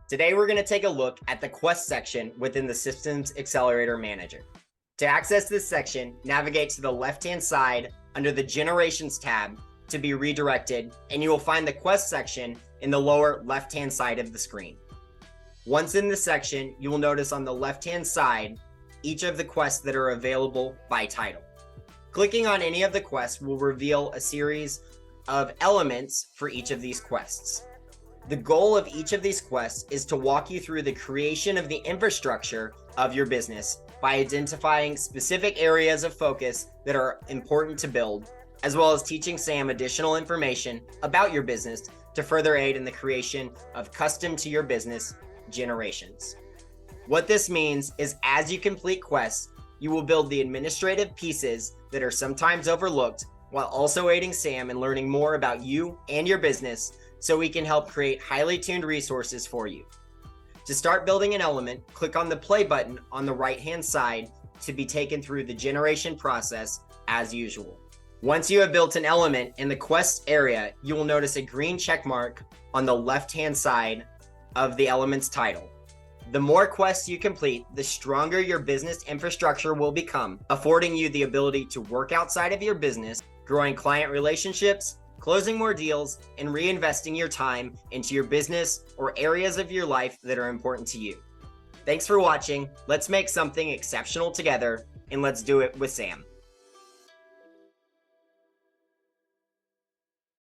Today, we're going to take a look at the Quest section within the Systems Accelerator Manager. To access this section, navigate to the left-hand side under the Generations tab to be redirected, and you will find the Quest section in the lower left-hand side of the screen. Once in this section, you will notice on the left-hand side each of the quests that are available by title. Clicking on any of the quests will reveal a series of elements for each of these quests. The goal of each of these quests is to walk you through the creation of the infrastructure of your business by identifying specific areas of focus that are important to build, as well as teaching Sam additional information about your business to further aid in the creation of custom to your business generations. What this means is as you complete quests, you will build the administrative pieces that are sometimes overlooked while also aiding Sam in learning more about you and your business so we can help create highly tuned resources for you. To start building an element, click on the play button on the right-hand side to be taken through the generation process as usual. Once you have built an element in the quest area, you will notice a green check mark on the left-hand side of the element's title. The more quests you complete, the stronger your business infrastructure will become, affording you the ability to work outside of your business, growing client relationships, closing more deals, and reinvesting your time into your business or areas of your life that are important to you. Thanks for watching. Let's make something exceptional together, and let's do it with Sam.